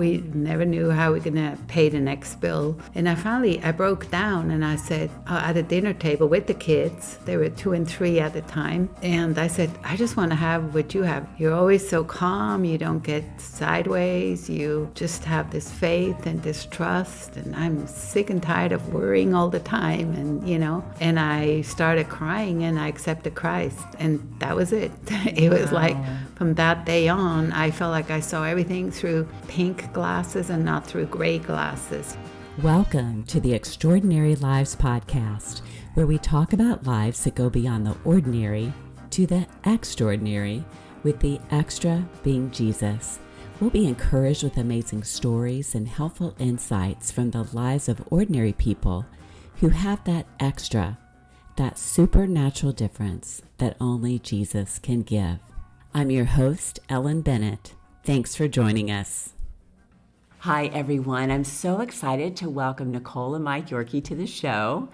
We never knew how we were going to pay the next bill. And I broke down and I said, at a dinner table with the kids, they were 2 and 3 at the time, and I said, I just want to have what you have. You're always so calm, you don't get sideways, you just have this faith and this trust, and I'm sick and tired of worrying all the time, and I started crying and I accepted Christ, and that was it. It was like from that day on, I felt like I saw everything through pink glasses and not through gray glasses. Welcome to the Extraordinary Lives podcast, where we talk about lives that go beyond the ordinary to the extraordinary, with the extra being Jesus. We'll be encouraged with amazing stories and helpful insights from the lives of ordinary people who have that extra, that supernatural difference that only Jesus can give. I'm your host, Ellen Bennett. Thanks for joining us. Hi, everyone. I'm so excited to welcome Nicole and Mike Yorkey to the show.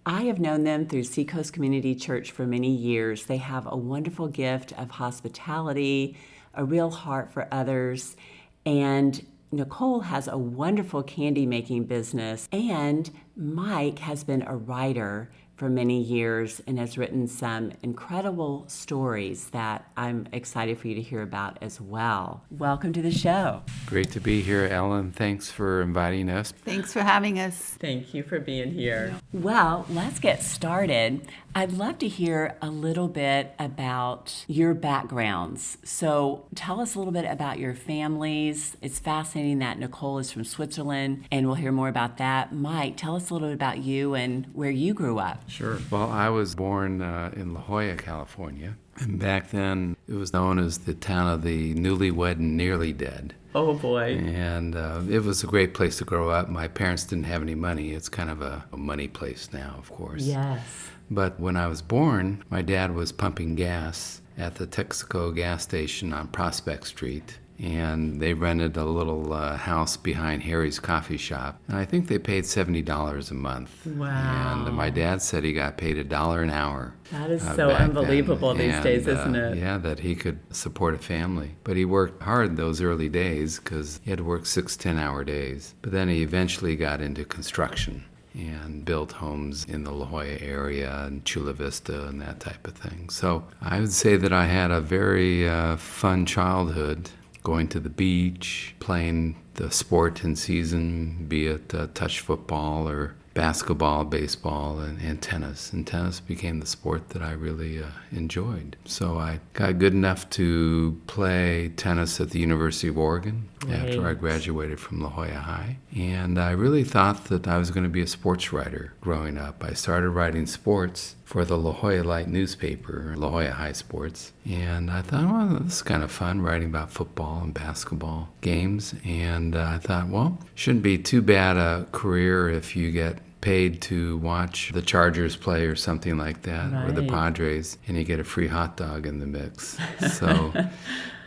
I have known them through Seacoast Community Church for many years. They have a wonderful gift of hospitality, a real heart for others, and Nicole has a wonderful candy making business, and Mike has been a writer for many years and has written some incredible stories that I'm excited for you to hear about as well. Welcome to the show. Great to be here, Ellen. Thanks for inviting us. Thanks for having us. Thank you for being here. Well, let's get started. I'd love to hear a little bit about your backgrounds. So tell us a little bit about your families. It's fascinating that Nicole is from Switzerland, and we'll hear more about that. Mike, tell us a little bit about you and where you grew up. Sure. Well, I was born in La Jolla, California. And back then, it was known as the town of the newlywed and nearly dead. Oh, boy. And it was a great place to grow up. My parents didn't have any money. It's kind of a money place now, of course. Yes. But when I was born, my dad was pumping gas at the Texaco gas station on Prospect Street. And they rented a little house behind Harry's coffee shop. And I think they paid $70 a month. Wow. And my dad said he got paid $1 an hour. That is so unbelievable these days, isn't it? Yeah, that he could support a family. But he worked hard those early days because he had to work 6 10-hour days. But then he eventually got into construction and built homes in the La Jolla area and Chula Vista and that type of thing. So I would say that I had a very fun childhood, going to the beach, playing the sport in season, be it touch football or basketball, baseball, and tennis. And tennis became the sport that I really enjoyed. So I got good enough to play tennis at the University of Oregon after I graduated from La Jolla High. And I really thought that I was going to be a sports writer growing up. I started writing sports for the La Jolla Light newspaper, La Jolla High Sports. And I thought, well, this is kind of fun, writing about football and basketball games. And I thought, well, shouldn't be too bad a career if you get paid to watch the Chargers play or something like that, or the Padres, and you get a free hot dog in the mix.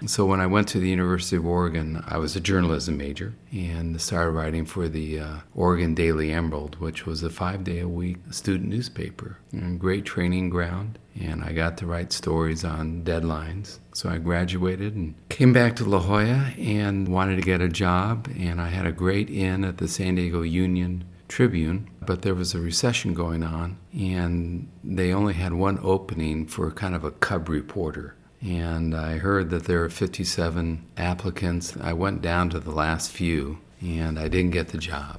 So when I went to the University of Oregon, I was a journalism major and started writing for the Oregon Daily Emerald, which was a 5-day-a-week student newspaper. And great training ground, and I got to write stories on deadlines. So I graduated and came back to La Jolla and wanted to get a job, and I had a great in at the San Diego Union Tribune, but there was a recession going on, and they only had one opening for kind of a cub reporter. And I heard that there were 57 applicants. I went down to the last few, and I didn't get the job.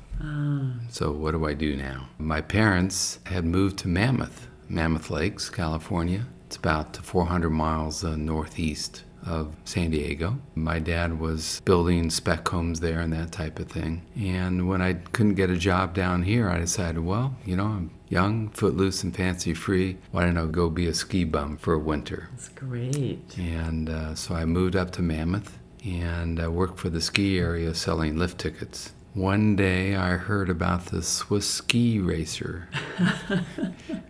So what do I do now? My parents had moved to Mammoth Lakes, California. It's about 400 miles northeast of San Diego. My dad was building spec homes there and that type of thing. And when I couldn't get a job down here, I decided, well, I'm young, footloose, and fancy-free. Why don't I go be a ski bum for a winter? That's great. And so I moved up to Mammoth, and I worked for the ski area selling lift tickets. One day I heard about this Swiss ski racer,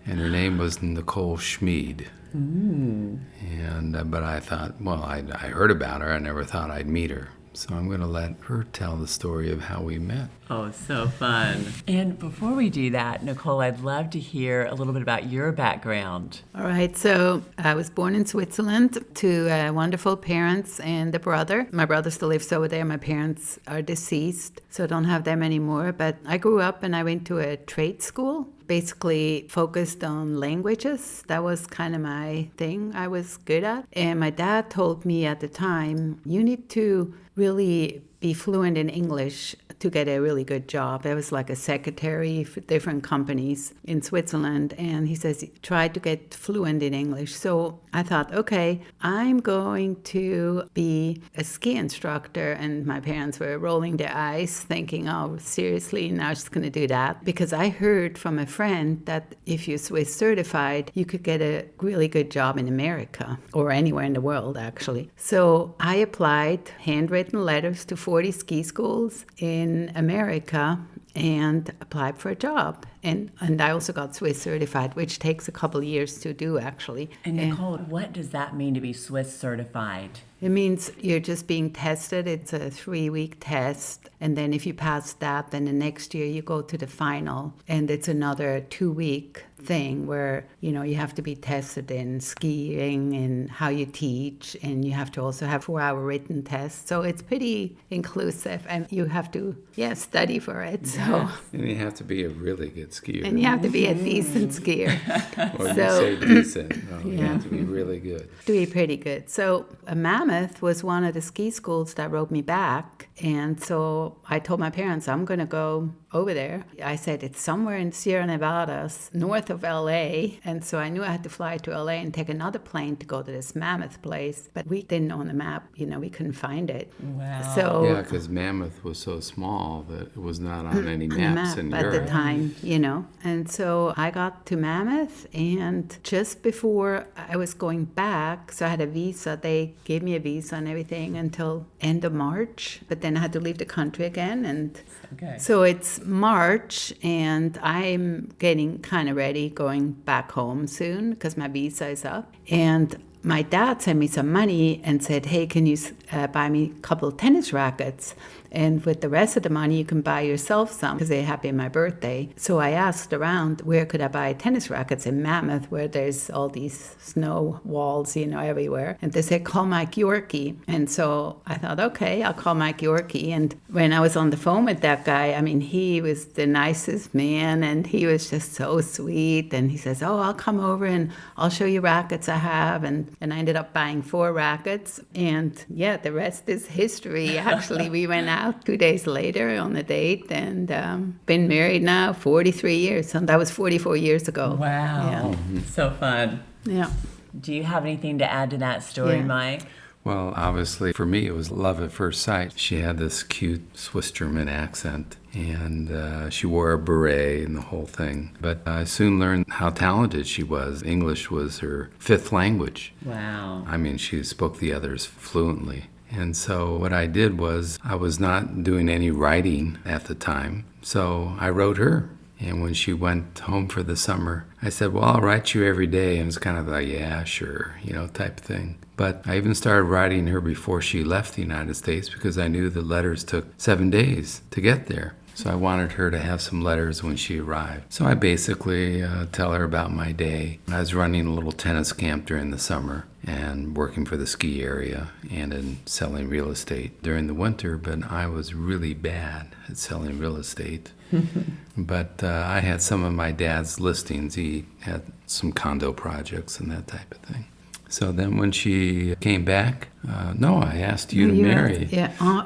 and her name was Nicole Schmid. But I thought, well, I heard about her. I never thought I'd meet her. So I'm going to let her tell the story of how we met. Oh, so fun. And before we do that, Nicole, I'd love to hear a little bit about your background. All right, so I was born in Switzerland to wonderful parents and a brother. My brother still lives over there. My parents are deceased, so I don't have them anymore. But I grew up and I went to a trade school, basically focused on languages. That was kind of my thing I was good at. And my dad told me at the time, you need to really be fluent in English to get a really good job. I was like a secretary for different companies in Switzerland, and he says, try to get fluent in English. So I thought, okay, I'm going to be a ski instructor, and my parents were rolling their eyes, thinking, oh, seriously, now she's going to do that? Because I heard from a friend that if you're Swiss certified, you could get a really good job in America, or anywhere in the world, actually. So I applied handwritten letters to 40 ski schools in America and applied for a job. And I also got Swiss certified, which takes a couple of years to do, actually. And Nicole, what does that mean to be Swiss certified? It means you're just being tested. It's a 3-week test. And then if you pass that, then the next year you go to the final. And it's another 2-week thing where, you have to be tested in skiing and how you teach. And you have to also have 4-hour written tests. So it's pretty inclusive. And you have to, study for it. So. And you have to be a really good skier. And you have to be a decent skier. Or you say decent. No, you have to be really good. To be pretty good. So Mammoth was one of the ski schools that wrote me back. And so I told my parents, I'm going to go over there. I said, it's somewhere in Sierra Nevada, north of LA. And so I knew I had to fly to LA and take another plane to go to this Mammoth place. But we didn't know on the map, we couldn't find it. Wow. So, yeah, because Mammoth was so small that it was not on any maps in at Europe. the time, And so I got to Mammoth, and just before I was going back, so I had a visa. They gave me a visa and everything until end of March. But then I had to leave the country again. And so it's March, and I'm getting kind of ready going back home soon because my visa is up. And my dad sent me some money and said, hey, can you buy me a couple of tennis rackets? And with the rest of the money, you can buy yourself some because they happened my birthday. So I asked around, where could I buy tennis rackets in Mammoth, where there's all these snow walls, everywhere. And they said, call Mike Yorkey. And so I thought, okay, I'll call Mike Yorkey. And when I was on the phone with that guy, he was the nicest man, and he was just so sweet. And he says, oh, I'll come over and I'll show you rackets I have. And I ended up buying 4 rackets. And the rest is history. Actually, we went out 2 days later on a date, and been married now 43 years. So that was 44 years ago. Wow. Yeah. So fun. Yeah. Do you have anything to add to that story, Mike? Well, obviously, for me, it was love at first sight. She had this cute Swiss German accent, and she wore a beret and the whole thing. But I soon learned how talented she was. English was her 5th language. Wow. She spoke the others fluently. And so what I did was, I was not doing any writing at the time, so I wrote her. And when she went home for the summer, I said, well, I'll write you every day. And it's kind of like, yeah, sure, type thing. But I even started writing her before she left the United States because I knew the letters took 7 days to get there. So I wanted her to have some letters when she arrived. So I basically tell her about my day. I was running a little tennis camp during the summer and working for the ski area and in selling real estate during the winter, but I was really bad at selling real estate. But I had some of my dad's listings. He had some condo projects and that type of thing. So then when she came back, I asked you to marry.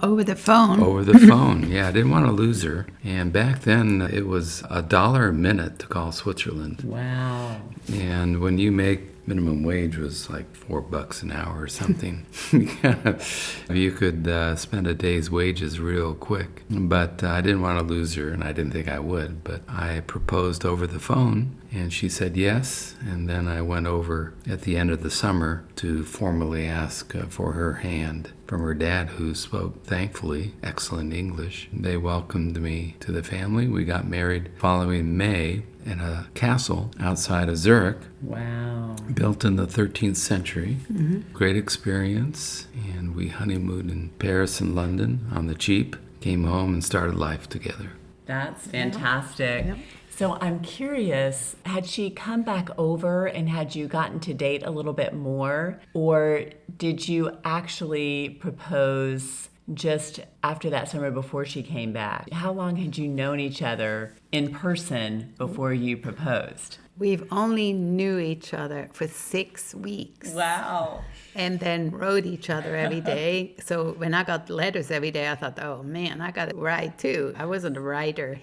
Over the phone. Over the phone, I didn't want to lose her. And back then, it was $1 a minute to call Switzerland. Wow. And when you make minimum wage was like $4 an hour or something. You could spend a day's wages real quick. But I didn't want to lose her, and I didn't think I would. But I proposed over the phone, and she said yes. And then I went over at the end of the summer to formally ask for her hand from her dad, who spoke, thankfully, excellent English. They welcomed me to the family. We got married following May in a castle outside of Zurich. Wow. Built in the 13th century. Mm-hmm. Great experience. And we honeymooned in Paris and London on the cheap. Came home and started life together. That's fantastic. Yeah. So I'm curious, had she come back over and had you gotten to date a little bit more, or did you actually propose just after that summer before she came back? How long had you known each other in person before you proposed? We've only knew each other for 6 weeks. Wow. And then wrote each other every day. So when I got letters every day, I thought, oh man, I got to write too. I wasn't a writer,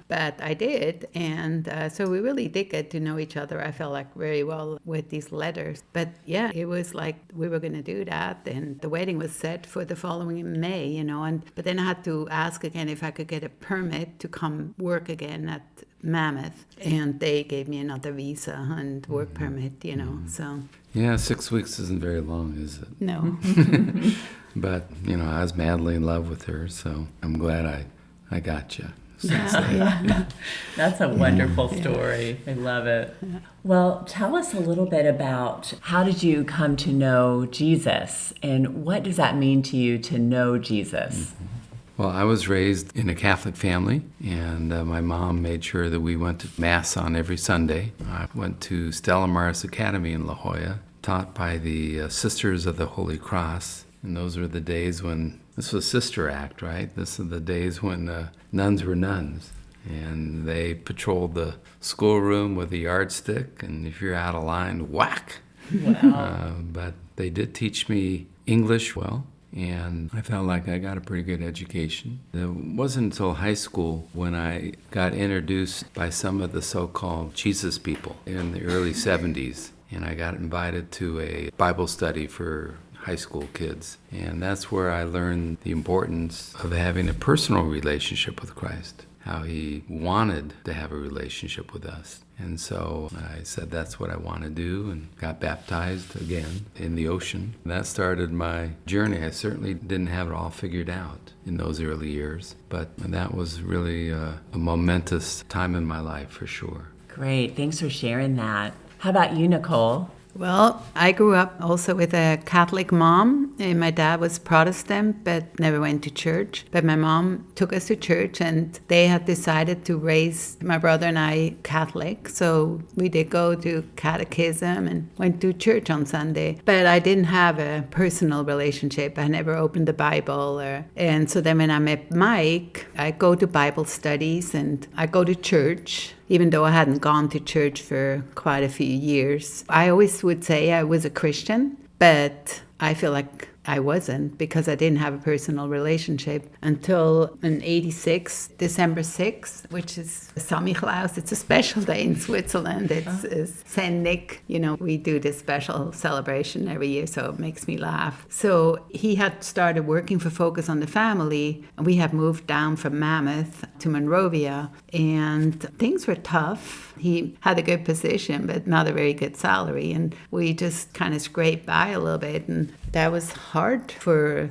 but I did. And so we really did get to know each other, I felt like, very well with these letters. But yeah, it was like we were going to do that. And the wedding was set for the following May, but then I had to ask again if I could get a permit to come work again at Mammoth, and they gave me another visa and work permit, so. Yeah, 6 weeks isn't very long, is it? No. But, I was madly in love with her, so I'm glad I got you. That's a wonderful story. I love it. Well, tell us a little bit about how did you come to know Jesus, and what does that mean to you to know Jesus? Well, I was raised in a Catholic family, and my mom made sure that we went to Mass on every Sunday. I went to Stella Maris Academy in La Jolla, taught by the Sisters of the Holy Cross. And those were the days when, this was Sister Act, right? This are the days when nuns were nuns. And they patrolled the schoolroom with a yardstick, and if you're out of line, whack! Wow. But they did teach me English well. And I felt like I got a pretty good education. It wasn't until high school when I got introduced by some of the so-called Jesus people in the early 70s. And I got invited to a Bible study for high school kids. And that's where I learned the importance of having a personal relationship with Christ, how he wanted to have a relationship with us. And so I said that's what I want to do, and got baptized again in the ocean. That started my journey. I certainly didn't have it all figured out in those early years, but that was really a momentous time in my life for sure. Great. Thanks for sharing that. How about you, Nicole? Well, I grew up also with a Catholic mom, and my dad was Protestant but never went to church. But my mom took us to church, and they had decided to raise my brother and I Catholic. So we did go to catechism and went to church on Sunday. But I didn't have a personal relationship. I never opened the Bible. And so then when I met Mike, I go to Bible studies and I go to church. Even though I hadn't gone to church for quite a few years. I always would say I was a Christian, but I feel like I wasn't, because I didn't have a personal relationship until in 86, December 6th, which is Samichlaus. It's a special day in Switzerland. It's Saint Nick. We do this special celebration every year, so it makes me laugh. So he had started working for Focus on the Family, and we had moved down from Mammoth to Monrovia, and things were tough. He had a good position, but not a very good salary, and we just kind of scraped by a little bit, and that was hard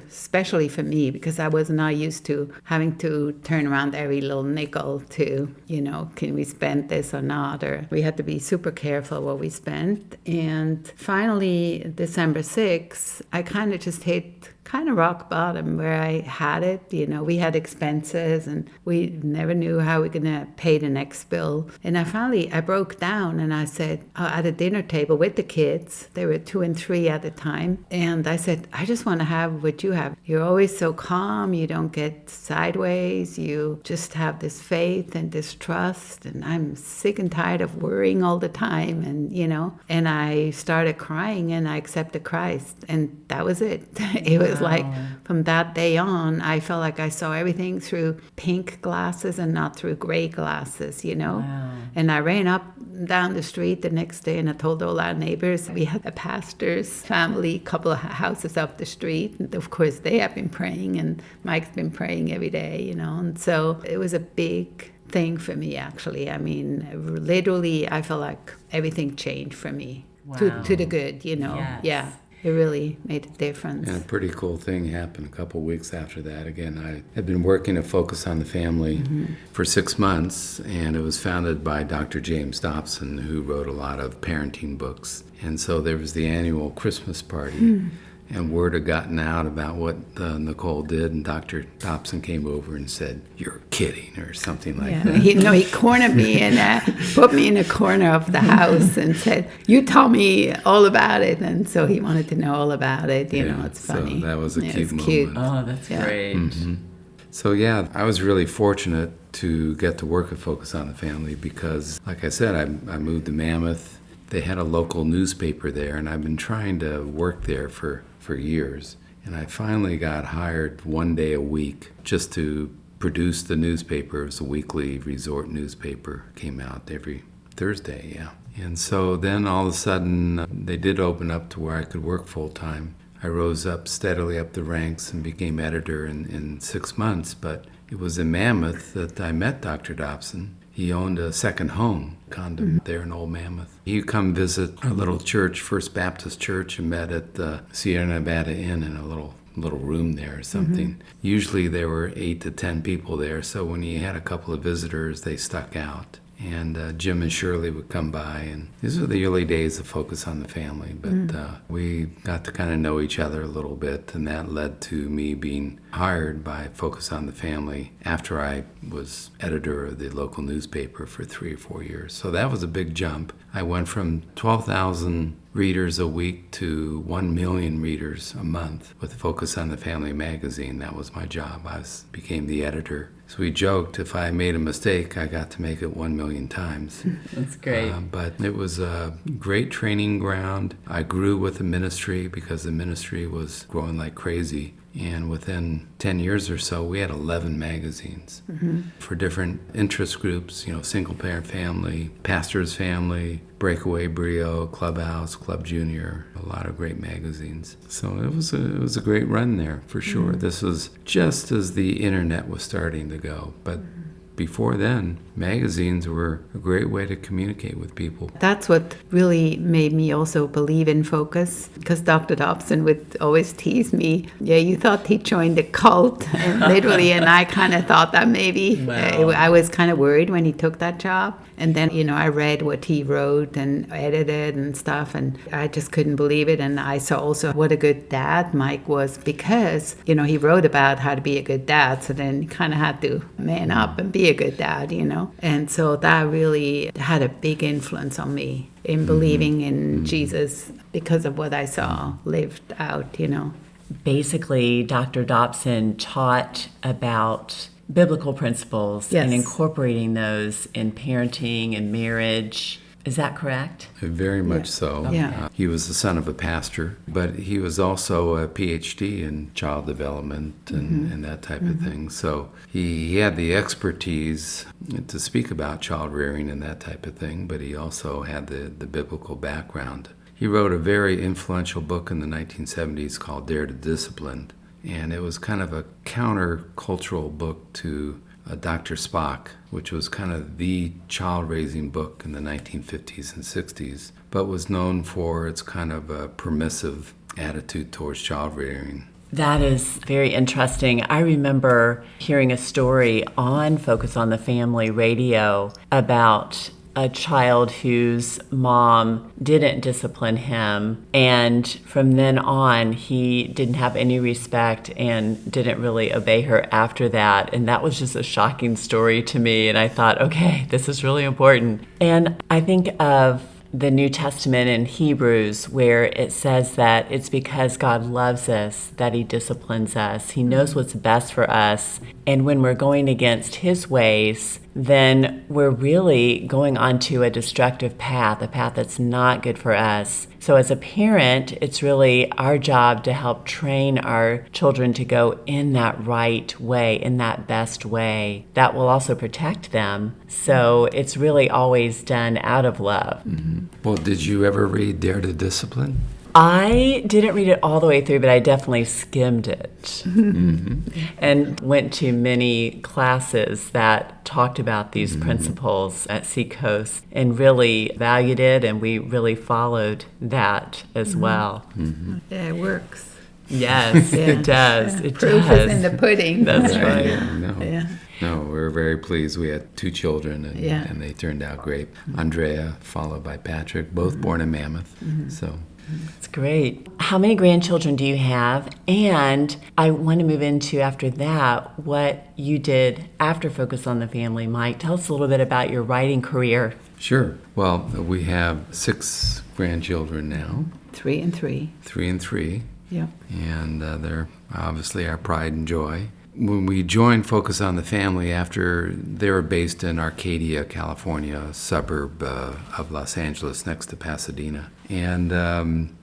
especially for me, because I was not used to having to turn around every little nickel to, can we spend this or not? Or we had to be super careful what we spent. And finally, December 6th, I kind of just hit rock bottom where I had it. We had expenses and we never knew how we were going to pay the next bill. And I broke down and I said, at a dinner table with the kids, they were 2 and 3 at the time. And I said, I just want to have what you have. You're always so calm. You don't get sideways. You just have this faith and this trust. And I'm sick and tired of worrying all the time. And I started crying and I accepted Christ. And that was it. It was like from that day on, I felt like I saw everything through pink glasses and not through gray glasses, Wow. And I ran up down the street the next day and I told all our neighbors. We had a pastor's family, a couple of houses up the street. And of course, they have been praying and Mike's been praying every day, And so it was a big thing for me, actually. I mean, literally, I felt like everything changed for me to the good, Yes. Yeah. It really made a difference. And a pretty cool thing happened a couple of weeks after that. Again, I had been working to Focus on the Family for 6 months, and it was founded by Dr. James Dobson, who wrote a lot of parenting books. And so there was the annual Christmas party. And word had gotten out about what Nicole did, and Dr. Dobson came over and said, "You're kidding," or something like that. He cornered me and put me in a corner of the house and said, "You tell me all about it." And so he wanted to know all about it. It's funny. So that was a cute moment. Cute. Oh, that's great. Mm-hmm. So yeah, I was really fortunate to get to work at Focus on the Family because, like I said, I moved to Mammoth. They had a local newspaper there, and I've been trying to work there for years. And I finally got hired one day a week just to produce the newspaper. It was a weekly resort newspaper. Came out every Thursday, yeah. And so then all of a sudden, they did open up to where I could work full time. I rose up steadily up the ranks and became editor in 6 months, but it was in Mammoth that I met Dr. Dobson. He owned a second home, condo there in Old Mammoth. He'd come visit our little church, First Baptist Church, and met at the Sierra Nevada Inn in a little room there or something. Usually there were 8 to 10 people there, so when he had a couple of visitors, they stuck out. And Jim and Shirley would come by, and these were the early days of Focus on the Family, but we got to kind of know each other a little bit, and that led to me being hired by Focus on the Family after I was editor of the local newspaper for 3 or 4 years. So that was a big jump. I went from 12,000 readers a week to 1 million readers a month with Focus on the Family magazine. That was my job. I became the editor. So we joked if I made a mistake, I got to make it 1 million times. That's great. But it was a great training ground. I grew with the ministry because the ministry was growing like crazy. And within 10 years or so, we had 11 magazines for different interest groups, single parent family, pastor's family, Breakaway Brio, Clubhouse, Club Junior, a lot of great magazines. So it was a great run there for sure. This was just as the internet was starting to go. But before then, magazines were a great way to communicate with people. That's what really made me also believe in Focus, because Dr. Dobson would always tease me, "Yeah, you thought he joined a cult," and literally, and I kind of thought that maybe. I was kind of worried when he took that job. And then, I read what he wrote and edited and stuff, and I just couldn't believe it. And I saw also what a good dad Mike was because, he wrote about how to be a good dad. So then you kind of had to man up and be a good dad, And so that really had a big influence on me in believing in Jesus because of what I saw lived out, Basically, Dr. Dobson taught about biblical principles and incorporating those in parenting and marriage. Is that correct? Very much so. Yeah. He was the son of a pastor, but he was also a PhD in child development and that type of thing. So he had the expertise to speak about child rearing and that type of thing, but he also had the biblical background. He wrote a very influential book in the 1970s called Dare to Discipline. And it was kind of a counter-cultural book to Dr. Spock, which was kind of the child-raising book in the 1950s and 60s, but was known for its kind of a permissive attitude towards child rearing. That is very interesting. I remember hearing a story on Focus on the Family radio about a child whose mom didn't discipline him, and from then on he didn't have any respect and didn't really obey her after that. And that was just a shocking story to me, and I thought, okay, this is really important. And I think of the New Testament in Hebrews where it says that it's because God loves us that he disciplines us. He knows what's best for us. And when we're going against his ways, then we're really going onto a destructive path, a path that's not good for us. So as a parent, it's really our job to help train our children to go in that right way, in that best way. That will also protect them. So it's really always done out of love. Well, did you ever read Dare to Discipline? I didn't read it all the way through, but I definitely skimmed it and went to many classes that talked about these principles at Seacoast and really valued it, and we really followed that as well. Yeah, it works. Yes, it does. It Proof does. is in the pudding. That's right. Yeah. No, we were very pleased. We had 2 children, and they turned out great. Andrea, followed by Patrick, both born in Mammoth. So It's great. how many grandchildren do you have? And I want to move into, after that, what you did after Focus on the Family. Mike, tell us a little bit about your writing career. Sure. Well, we have 6 grandchildren now. 3 and 3. 3 and 3. Yeah. And they're obviously our pride and joy. When we joined Focus on the Family, after they were based in Arcadia, California, a suburb of Los Angeles next to Pasadena. And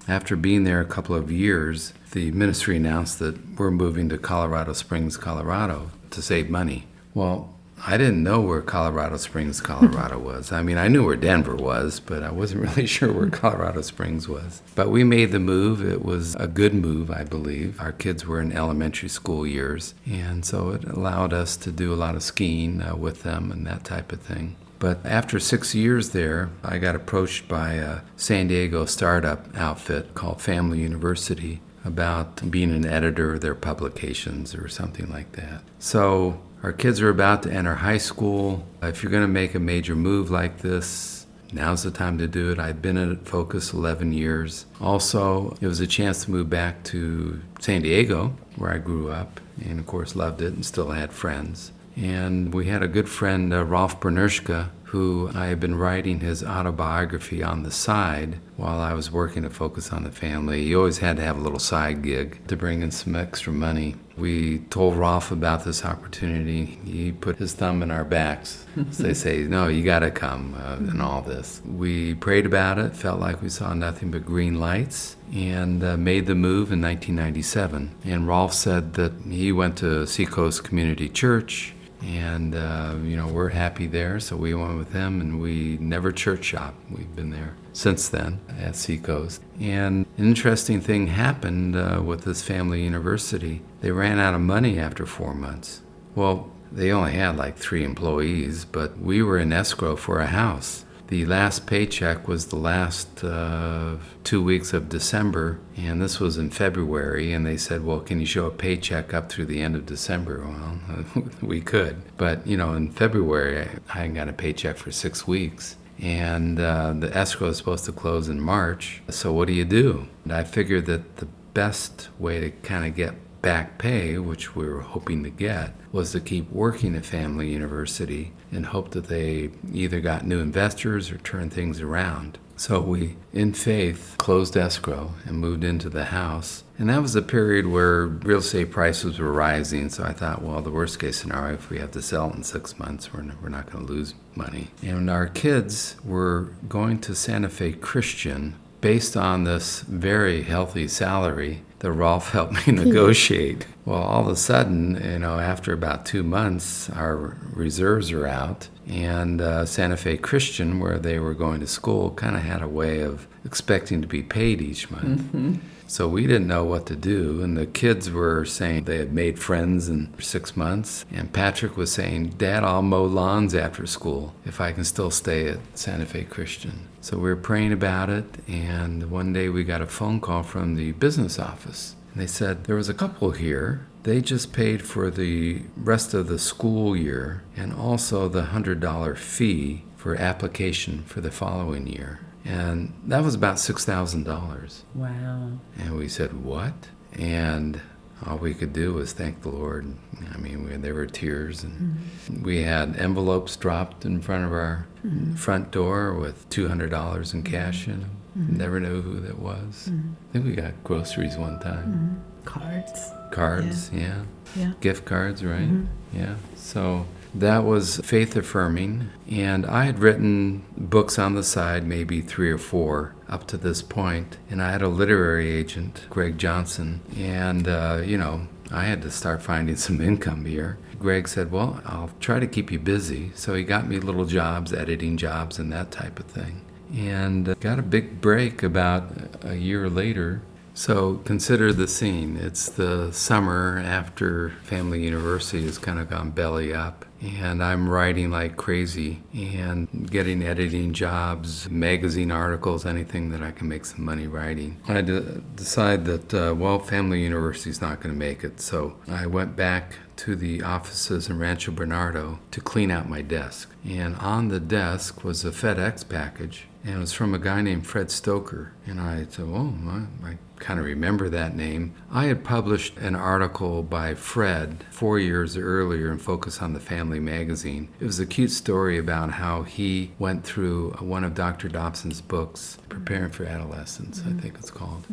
after being there a couple of years, the ministry announced that we're moving to Colorado Springs, Colorado to save money. Well, I didn't know where Colorado Springs, Colorado was. I mean, I knew where Denver was, but I wasn't really sure where Colorado Springs was. But we made the move. It was a good move, I believe. Our kids were in elementary school years, and so it allowed us to do a lot of skiing with them and that type of thing. But after 6 years there, I got approached by a San Diego startup outfit called Family University about being an editor of their publications or something like that. So our kids are about to enter high school. If you're going to make a major move like this, now's the time to do it. I'd been at Focus 11 years. Also, it was a chance to move back to San Diego, where I grew up, and of course loved it and still had friends. And we had a good friend, Rolf Bernerschke, who I had been writing his autobiography on the side while I was working at Focus on the Family. He always had to have a little side gig to bring in some extra money. We told Rolf about this opportunity. He put his thumb in our backs. So they say, no, you got to come and all this. We prayed about it, felt like we saw nothing but green lights, and made the move in 1997. And Rolf said that he went to Seacoast Community Church, and we're happy there, so we went with him, and we never church shopped. We've been there since then at Seacoast. And an interesting thing happened with this Family University. They ran out of money after 4 months. Well, they only had like 3 employees, but we were in escrow for a house. The last paycheck was the last 2 weeks of December, and this was in February, and they said, well, can you show a paycheck up through the end of December? Well, we could. But, in February, I hadn't got a paycheck for 6 weeks, and the escrow is supposed to close in March, so what do? And I figured that the best way to kind of get back pay, which we were hoping to get, was to keep working at Family University and hope that they either got new investors or turned things around. So we, in faith, closed escrow and moved into the house. And that was a period where real estate prices were rising. So I thought, well, the worst case scenario, if we have to sell it in 6 months, we're not going to lose money. And our kids were going to Santa Fe Christian based on this very healthy salary that Rolf helped me negotiate. Well, all of a sudden, after about 2 months, our reserves are out, and Santa Fe Christian, where they were going to school, kind of had a way of expecting to be paid each month. Mm-hmm. So we didn't know what to do, and the kids were saying they had made friends in 6 months, and Patrick was saying, Dad, I'll mow lawns after school if I can still stay at Santa Fe Christian. So we were praying about it, and one day we got a phone call from the business office. And they said, there was a couple here. They just paid for the rest of the school year and also the $100 fee for application for the following year. And that was about $6,000. Wow. And we said, what? And all we could do was thank the Lord. I mean, there were tears, and we had envelopes dropped in front of our front door with $200 in cash in them. Never knew who that was. I think we got groceries one time. Cards, yeah. Gift cards, right? Yeah. So that was faith affirming, and I had written books on the side, maybe 3 or 4 up to this point, and I had a literary agent, Greg Johnson, and I had to start finding some income here. Greg said, well, I'll try to keep you busy, so he got me little jobs, editing jobs and that type of thing, and got a big break about a year later. So consider the scene. It's the summer after Family University has kind of gone belly up, and I'm writing like crazy and getting editing jobs, magazine articles, anything that I can make some money writing. I decide that, Family University is not going to make it, so I went back to the offices in Rancho Bernardo to clean out my desk. And on the desk was a FedEx package, and it was from a guy named Fred Stoker. And I said, I kind of remember that name. I had published an article by Fred 4 years earlier in Focus on the Family magazine. It was a cute story about how he went through one of Dr. Dobson's books, Preparing for Adolescence, I think it's called.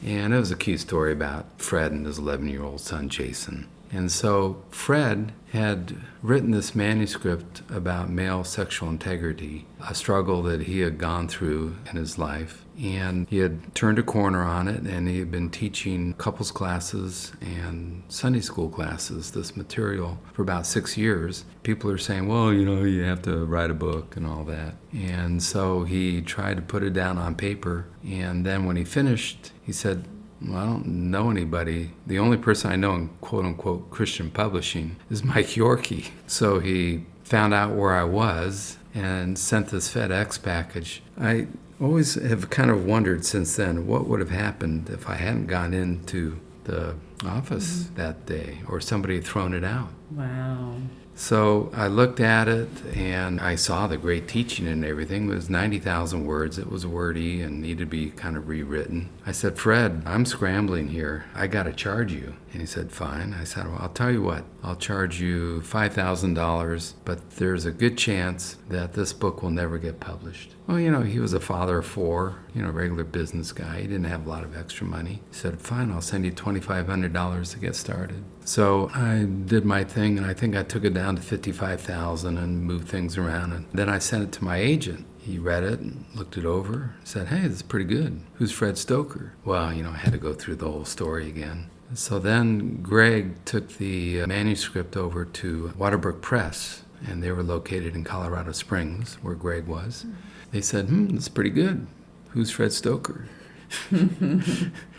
And it was a cute story about Fred and his 11-year-old son, Jason. And so Fred had written this manuscript about male sexual integrity, a struggle that he had gone through in his life. And he had turned a corner on it, and he had been teaching couples classes and Sunday school classes, this material, for about 6 years. People are saying, well, you have to write a book and all that. And so he tried to put it down on paper. And then when he finished, he said, well, I don't know anybody. The only person I know in quote-unquote Christian publishing is Mike Yorkey. So he found out where I was and sent this FedEx package. I always have kind of wondered since then what would have happened if I hadn't gone into the office that day or somebody had thrown it out. Wow. So I looked at it and I saw the great teaching and everything. It was 90,000 words. It was wordy and needed to be kind of rewritten. I said, Fred, I'm scrambling here. I got to charge you. And he said, fine. I said, well, I'll tell you what. I'll charge you $5,000, but there's a good chance that this book will never get published. Well, he was a father of 4, regular business guy. He didn't have a lot of extra money. He said, fine, I'll send you $2,500 to get started. So I did my thing, and I think I took it down to $55,000 and moved things around. And then I sent it to my agent. He read it and looked it over, said, hey, this is pretty good. Who's Fred Stoker? Well, I had to go through the whole story again. So then Greg took the manuscript over to Waterbrook Press, and they were located in Colorado Springs, where Greg was. They said, that's pretty good. Who's Fred Stoker?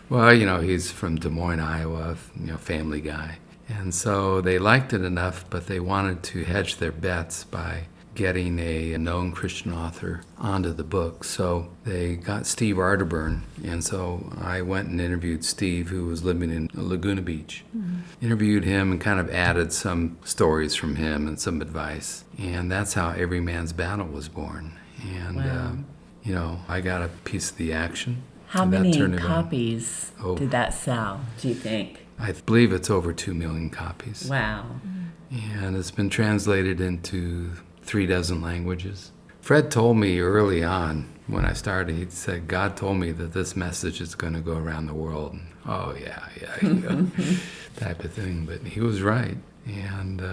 Well, he's from Des Moines, Iowa, family guy. And so they liked it enough, but they wanted to hedge their bets by getting a known Christian author onto the book. So they got Steve Arterburn, and so I went and interviewed Steve, who was living in Laguna Beach. Interviewed him and kind of added some stories from him and some advice. And that's how Every Man's Battle was born. And, wow. I got a piece of the action. How many copies did that sell, do you think? I believe it's over 2 million copies. Wow. And it's been translated into 36 languages. Fred told me early on when I started, he said, God told me that this message is going to go around the world. And, oh, yeah, type of thing. But he was right. And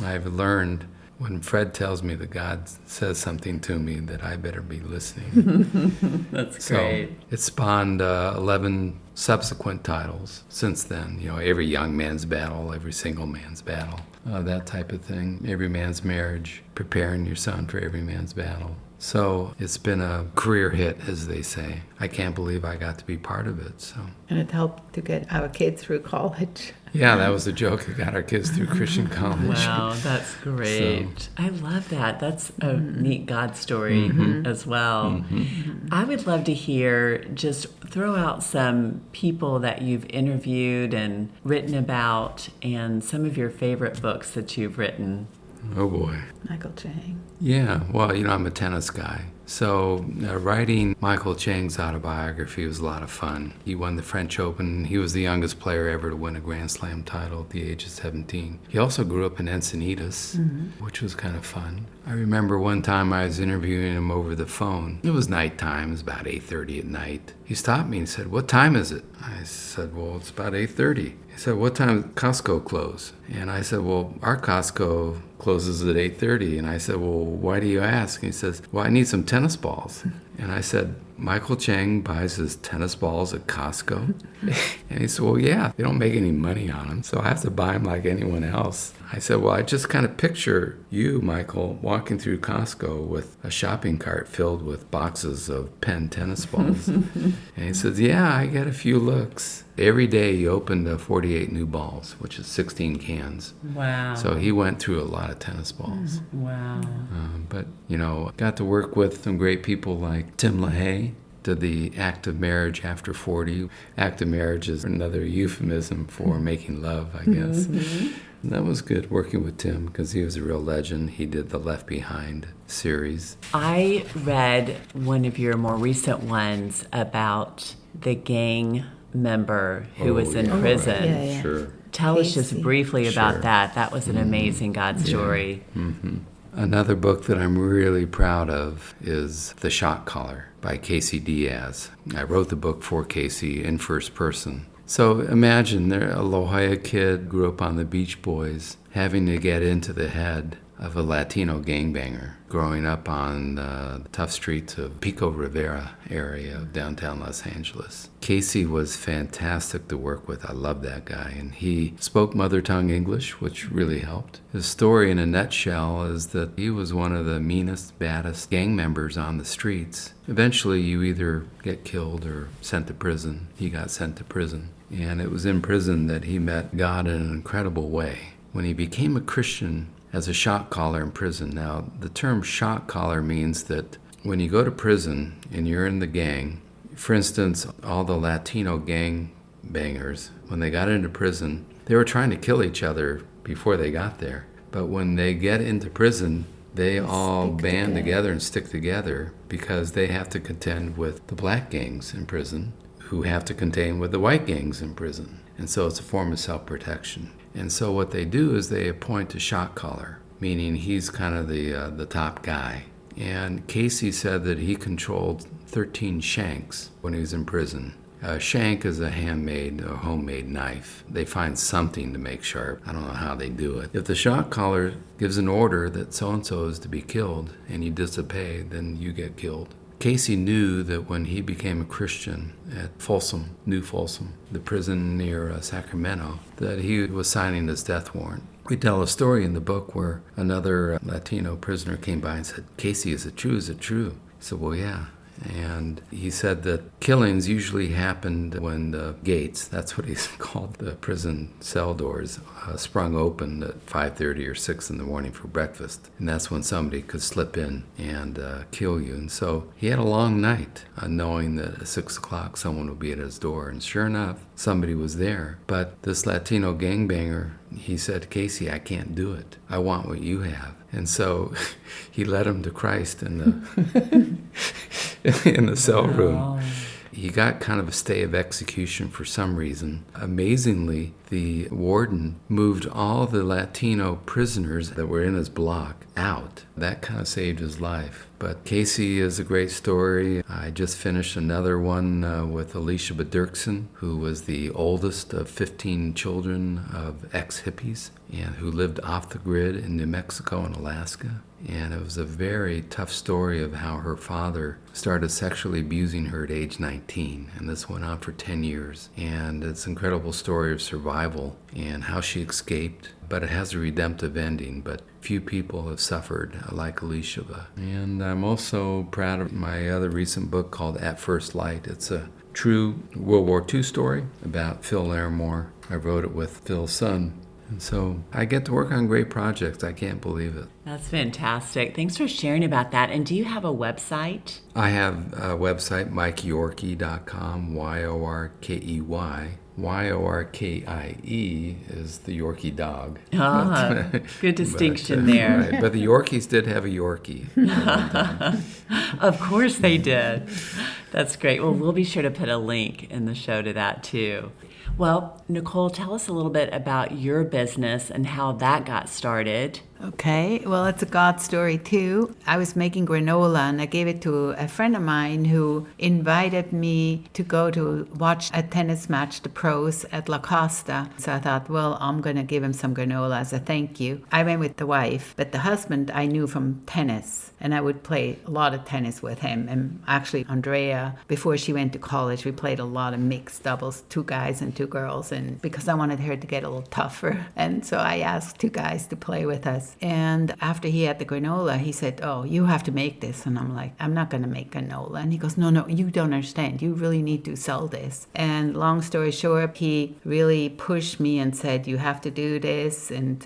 I've learned when Fred tells me that God says something to me that I better be listening. That's great. So it spawned 11 subsequent titles since then. Every young man's battle, every single man's battle, that type of thing. Every man's marriage, preparing your son for every man's battle. So it's been a career hit, as they say. I can't believe I got to be part of it. So. And it helped to get our kids through college. Yeah, that was a joke. It got our kids through Christian college. Wow, that's great. So. I love that. That's a neat God story as well. I would love to hear, just throw out some people that you've interviewed and written about and some of your favorite books that you've written. Oh, boy. Michael Chang. Yeah, well, I'm a tennis guy. So writing Michael Chang's autobiography was a lot of fun. He won the French Open. He was the youngest player ever to win a Grand Slam title at the age of 17. He also grew up in Encinitas, which was kind of fun. I remember one time I was interviewing him over the phone. It was nighttime. It was about 8:30 at night. He stopped me and said, what time is it? I said, well, it's about 8:30. He said, what time does Costco close? And I said, well, our Costco closes at 8:30. And I said, well, why do you ask? And he says, well, I need some tennis balls. And I said, Michael Chang buys his tennis balls at Costco? And he said, well, yeah, they don't make any money on them, so I have to buy them like anyone else. I said, well, I just kind of picture you, Michael, walking through Costco with a shopping cart filled with boxes of Penn tennis balls. And he says, yeah, I get a few looks. Every day he opened 48 new balls, which is 16 cans. Wow. So he went through a lot of tennis balls. Wow. But, got to work with some great people like Tim LaHaye, did the Act of Marriage After 40. Act of Marriage is another euphemism for making love, I guess. That was good working with Tim because he was a real legend. He did the Left Behind series. I read one of your more recent ones about the gang member who was in prison. Yeah, yeah. Sure. Tell us just Casey. briefly about Sure. that. That was an amazing God story. Another book that I'm really proud of is The Shot Caller by Casey Diaz. I wrote the book for Casey in first person. So imagine there a La Jolla kid grew up on the Beach Boys, having to get into the head of a Latino gangbanger, growing up on the tough streets of Pico Rivera area of downtown Los Angeles. Casey was fantastic to work with. I love that guy. And he spoke mother tongue English, which really helped. His story in a nutshell is that he was one of the meanest, baddest gang members on the streets. Eventually, you either get killed or sent to prison. He got sent to prison. And it was in prison that he met God in an incredible way. When he became a Christian, as a shot caller in prison. Now, the term shot caller means that when you go to prison and you're in the gang, for instance, all the Latino gang bangers, when they got into prison, they were trying to kill each other before they got there. But when they get into prison, they all band together and stick together because they have to contend with the black gangs in prison who have to contend with the white gangs in prison. And so it's a form of self-protection. And so what they do is they appoint a shot caller, meaning he's kind of the top guy. And Casey said that he controlled 13 shanks when he was in prison. A shank is a handmade or homemade knife. They find something to make sharp. I don't know how they do it. If the shot caller gives an order that so-and-so is to be killed and you disobey, then you get killed. Casey knew that when he became a Christian at Folsom, New Folsom, the prison near Sacramento, that he was signing his death warrant. We tell a story in the book where another Latino prisoner came by and said, "Casey, is it true? Is it true?" I said, "Well, yeah." And he said that killings usually happened when the gates, that's what he's called, the prison cell doors, sprung open at 5:30 or 6 in the morning for breakfast. And that's when somebody could slip in and kill you. And so he had a long night knowing that at 6 o'clock someone would be at his door. And sure enough, somebody was there. But this Latino gangbanger, he said, "Casey, I can't do it. I want what you have." And so he led him to Christ in the cell room. He got kind of a stay of execution for some reason. Amazingly, the warden moved all the Latino prisoners that were in his block out. That kind of saved his life. But Casey is a great story. I just finished another one with Alicia Dirksen, who was the oldest of 15 children of ex-hippies and who lived off the grid in New Mexico and Alaska. And it was a very tough story of how her father started sexually abusing her at age 19. And this went on for 10 years. And it's an incredible story of survival and how she escaped. But it has a redemptive ending. But few people have suffered like Alicia. And I'm also proud of my other recent book called At First Light. It's a true World War II story about Phil Larimore. I wrote it with Phil's son. And so I get to work on great projects. I can't believe it. That's fantastic. Thanks for sharing about that. And do you have a website? I have a website, MikeYorkey.com, Y-O-R-K-E-Y. Y-O-R-K-I-E is the Yorkie dog. Good distinction there. Right. But the Yorkies did have a Yorkie. Of course they did. That's great. Well, we'll be sure to put a link in the show to that too. Well, Nicole, tell us a little bit about your business and how that got started. Okay, well, it's a God story too. I was making granola and I gave it to a friend of mine who invited me to go to watch a tennis match, the pros at La Costa. So I thought, well, I'm going to give him some granola as a thank you. I went with the wife, but the husband I knew from tennis, and I would play a lot of tennis with him. And actually, Andrea, before she went to college, we played a lot of mixed doubles, 2 guys and 2 girls, and because I wanted her to get a little tougher. And so I asked 2 guys to play with us. And after he had the granola, he said, "Oh, you have to make this." And I'm like, "I'm not going to make granola." And he goes, No, you don't understand. You really need to sell this. And long story short, he really pushed me and said, "You have to do this." And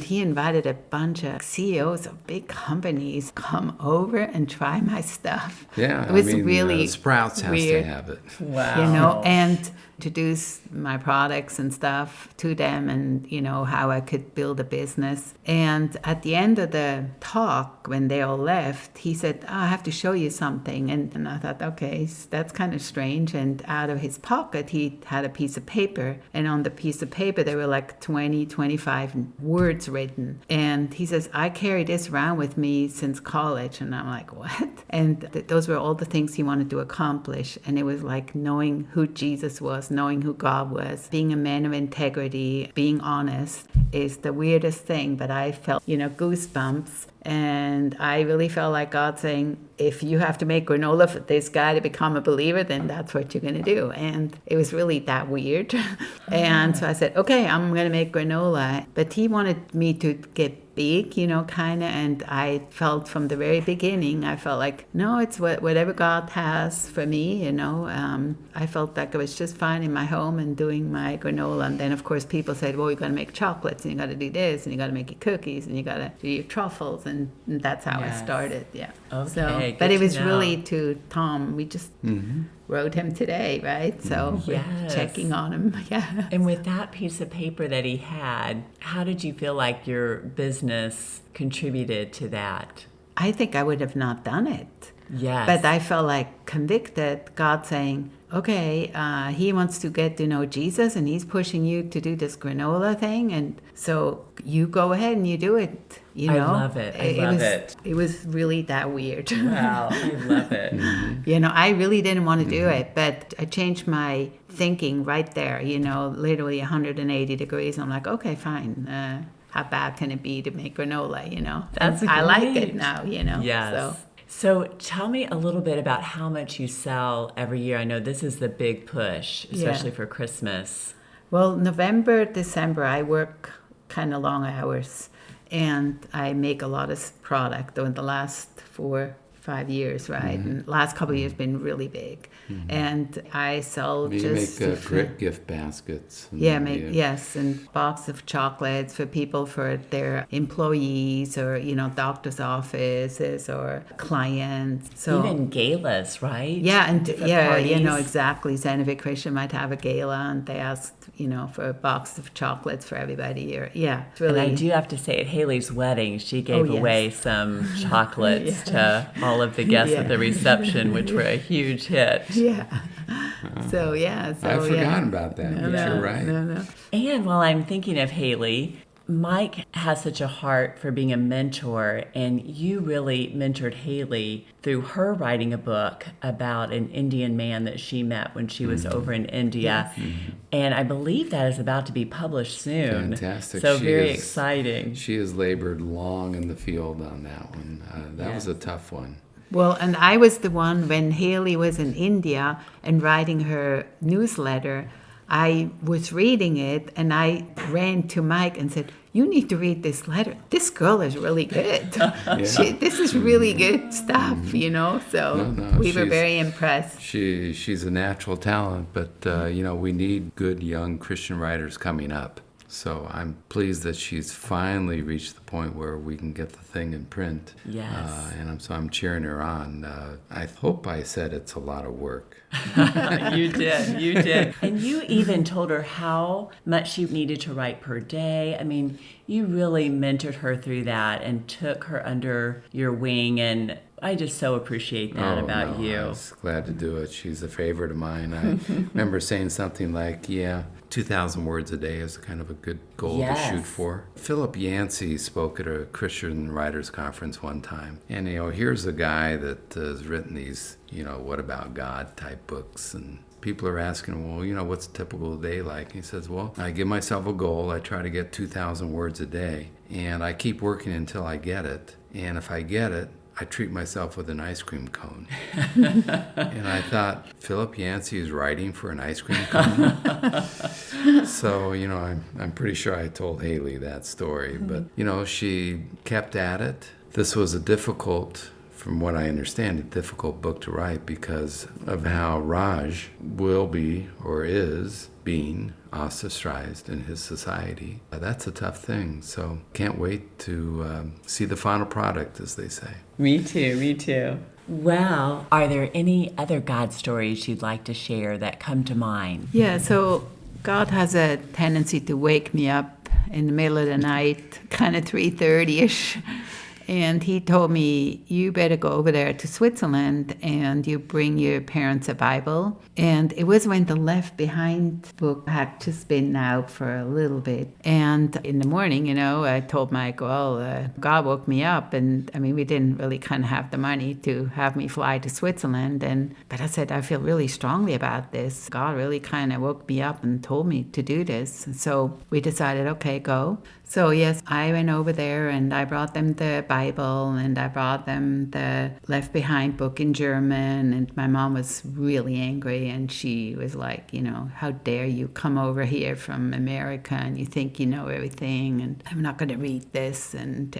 he invited a bunch of CEOs of big companies come over and try my stuff. Yeah, it was really Sprouts has weird. to have it. Wow. You know, and introduce my products and stuff to them and, how I could build a business. And at the end of the talk, when they all left, he said, I have to show you something. And I thought, okay, that's kind of strange. And out of his pocket, he had a piece of paper. And on the piece of paper, there were like 20, 25 words written. And he says, I carry this around with me since college. And I'm like, what? And those were all the things he wanted to accomplish. And it was like knowing who Jesus was, knowing who God was, being a man of integrity, being honest is the weirdest thing. But I felt, goosebumps. And I really felt like God saying, if you have to make granola for this guy to become a believer, then that's what you're going to do. And it was really that weird. And so I said, okay, I'm going to make granola. But he wanted me to get big, kind of. And I felt from the very beginning, I felt like, no, it's whatever God has for me, I felt like I was just fine in my home and doing my granola. And then, of course, people said, well, you got to make chocolates and you got to do this and you got to make your cookies and you got to do your truffles. And that's how I started. Yeah. Okay. But it was really to Tom. We just wrote him today, right? So we're checking on him. Yeah. And with that piece of paper that he had, how did you feel like your business contributed to that? I think I would have not done it. Yes. But I felt like convicted, God saying, okay, he wants to get to know Jesus and he's pushing you to do this granola thing. And so you go ahead and you do it. I love it. I love it. It was really that weird. Wow, I love it. I really didn't want to do it, but I changed my thinking right there, literally 180 degrees. I'm like, okay, fine. How bad can it be to make granola, That's great. I like it now, Yes. So tell me a little bit about how much you sell every year. I know this is the big push, especially for Christmas. Well, November, December, I work kind of long hours. And I make a lot of product in the last 4-5 years, right? And the last couple of years been really big. And I sell you make great gift baskets. Yes, and box of chocolates for people, for their employees or, doctor's offices or clients. So even galas, right? Yeah, and parties. exactly. Santa Fe Christian might have a gala and they asked, for a box of chocolates for everybody. Or it's really. And I do have to say, at Haley's wedding, she gave away some chocolates to all of the guests at the reception, which were a huge hit. Yeah. So I forgot about that, but you're right. No. And while I'm thinking of Haley, Mike has such a heart for being a mentor, and you really mentored Haley through her writing a book about an Indian man that she met when she was over in India. Yes. And I believe that is about to be published soon. Fantastic. So very exciting. She has labored long in the field on that one. That was a tough one. Well, and I was the one when Haley was in India and writing her newsletter. I was reading it and I ran to Mike and said, you need to read this letter. This girl is really good. This is really good stuff, So we were very impressed. She's a natural talent, but, we need good young Christian writers coming up. So I'm pleased that she's finally reached the point where we can get the thing in print. Yes. And I'm cheering her on. I hope I said it's a lot of work. You did. And you even told her how much she needed to write per day. I mean, you really mentored her through that and took her under your wing, and I just so appreciate that about you. I was glad to do it. She's a favorite of mine. I remember saying something like, 2,000 words a day is kind of a good goal to shoot for. Philip Yancey spoke at a Christian Writers Conference one time. And, here's a guy that has written these, what about God type books. And people are asking, well, what's a typical day like? And he says, well, I give myself a goal. I try to get 2,000 words a day. And I keep working until I get it. And if I get it, I treat myself with an ice cream cone. And I thought, Philip Yancey is writing for an ice cream cone? So, I'm pretty sure I told Haley that story. But, she kept at it. This was from what I understand, a difficult book to write because of how Raj will be or is being ostracized in his society. That's a tough thing. So can't wait to see the final product, as they say. Me too. Well, are there any other God stories you'd like to share that come to mind? Yeah, so God has a tendency to wake me up in the middle of the night, kind of 3:30ish. And he told me, you better go over there to Switzerland and you bring your parents a Bible. And it was when the Left Behind book had just been out for a little bit. And in the morning, I told Mike, well, God woke me up. And I mean, we didn't really kind of have the money to have me fly to Switzerland. But I said, I feel really strongly about this. God really kind of woke me up and told me to do this. So we decided, okay, go. So yes, I went over there and I brought them the Bible and I brought them the Left Behind book in German. And my mom was really angry and she was like, how dare you come over here from America and you think you know everything and I'm not going to read this. And,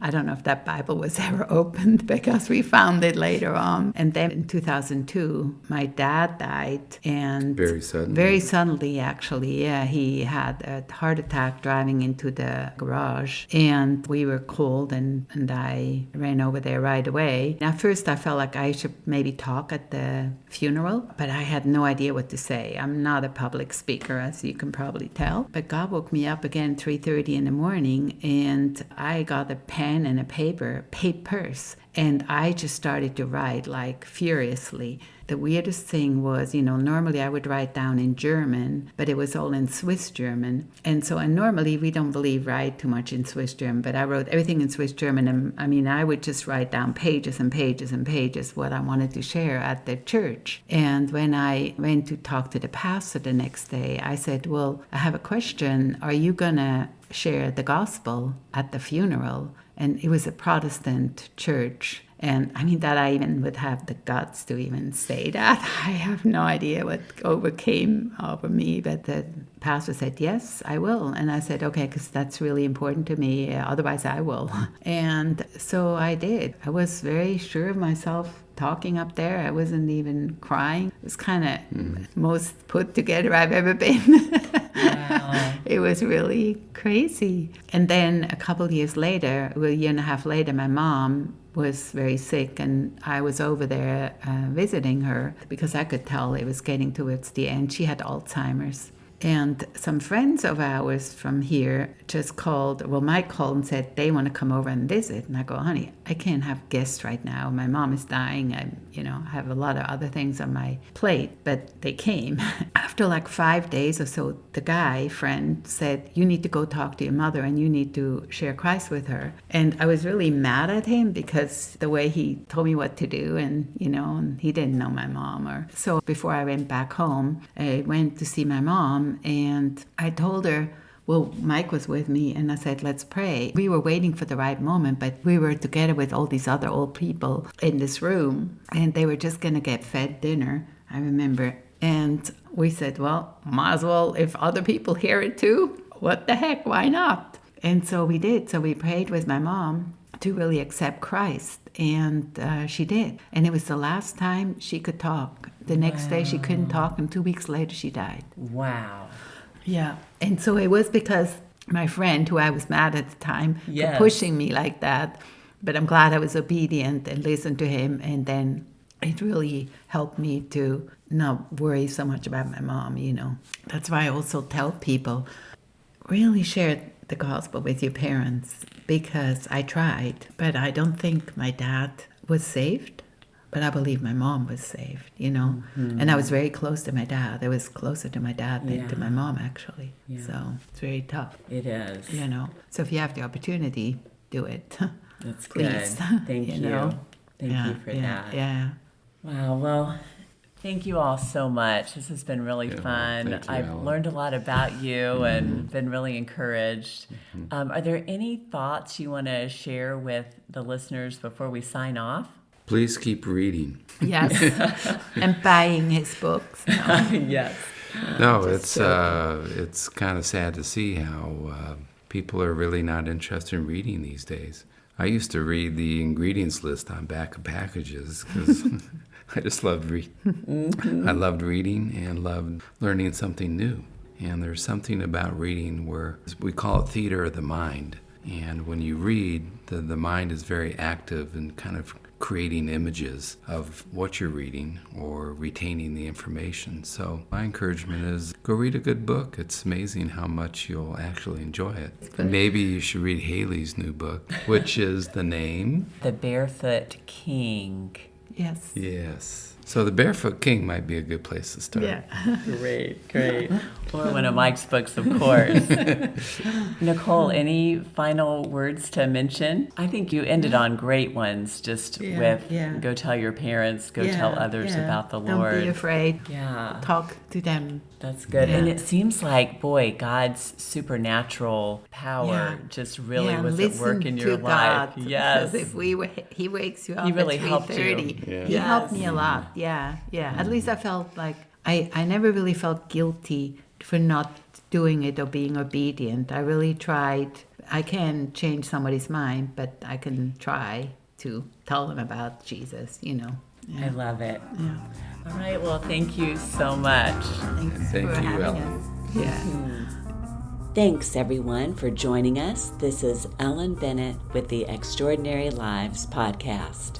I don't know if that Bible was ever opened because we found it later on. And then in 2002, my dad died. And Very suddenly. Very suddenly, actually. Yeah, he had a heart attack driving into the garage and we were cold and I ran over there right away. At first I felt like I should maybe talk at the funeral, but I had no idea what to say. I'm not a public speaker, as you can probably tell. But God woke me up again 3:30 in the morning and I got a pen and a papers, and I just started to write like furiously. The weirdest thing was, normally I would write down in German, but it was all in Swiss German. And normally we don't write too much in Swiss German, but I wrote everything in Swiss German. And I would just write down pages and pages and pages what I wanted to share at the church. And when I went to talk to the pastor the next day, I said, well, I have a question. Are you going to share the gospel at the funeral? And it was a Protestant church. And that I even would have the guts to even say that. I have no idea what overcame over me, but the pastor said, yes, I will. And I said, okay, because that's really important to me. Otherwise, I will. And so I did. I was very sure of myself talking up there. I wasn't even crying. It was kind of most put together I've ever been. Wow. It was really crazy. And then a couple of years later, a year and a half later, my mom was very sick and I was over there visiting her because I could tell it was getting towards the end. She had Alzheimer's. And some friends of ours from here just Mike called and said they want to come over and visit. And I go, honey, I can't have guests right now. My mom is dying. I have a lot of other things on my plate. But they came. After like 5 days or so, the friend said, you need to go talk to your mother and you need to share Christ with her. And I was really mad at him because the way he told me what to do and he didn't know my mom. So before I went back home, I went to see my mom. And I told her, well, Mike was with me, and I said, let's pray. We were waiting for the right moment, but we were together with all these other old people in this room, and they were just going to get fed dinner, I remember. And we said, well, might as well, if other people hear it too, what the heck, why not? And so we did. So we prayed with my mom to really accept Christ, and she did. And it was the last time she could talk. The next day she couldn't talk, and 2 weeks later she died. Wow. Yeah. And so it was because my friend, who I was mad at the time, for pushing me like that. But I'm glad I was obedient and listened to him. And then it really helped me to not worry so much about my mom, That's why I also tell people, really share the gospel with your parents, because I tried. But I don't think my dad was saved. But I believe my mom was saved, Mm-hmm. And I was very close to my dad. I was closer to my dad than to my mom, actually. Yeah. So it's very tough. It is. So if you have the opportunity, do it. That's Please. Good. Thank you. Thank you for that. Yeah. Wow. Well, thank you all so much. This has been really fun. I've learned a lot about you and been really encouraged. Are there any thoughts you want to share with the listeners before we sign off? Please keep reading. Yes, and buying his books. No. Yes. No, it's kind of sad to see how people are really not interested in reading these days. I used to read the ingredients list on back of packages because I just loved reading. Mm-hmm. I loved reading and loved learning something new. And there's something about reading where we call it theater of the mind. And when you read, the mind is very active and kind of creating images of what you're reading or retaining the information. So my encouragement is go read a good book. It's amazing how much you'll actually enjoy it. Maybe you should read Haley's new book, which is the name? The Barefoot King. Yes. Yes. So the Barefoot King might be a good place to start. Yeah. Great. Or one of Mike's books, of course. Nicole, any final words to mention? I think you ended on great ones, just with go tell your parents, go tell others about the Lord. Don't be afraid. Yeah. Talk to them. That's good. Yeah. And it seems like, boy, God's supernatural power just really was at work in your life. God, Yes. Because if He wakes you up He really at helped you. 3:30, Yeah. He helped me a lot. Yeah. At least I felt like I never really felt guilty for not doing it or being obedient. I really tried. I can't change somebody's mind, but I can try to tell them about Jesus, Yeah. I love it. Yeah. All right. Well, thank you so much. Thanks Thank for you, having Ellen. us. Yeah. Thanks, everyone, for joining us. This is Ellen Bennett with the Extraordinary Lives podcast.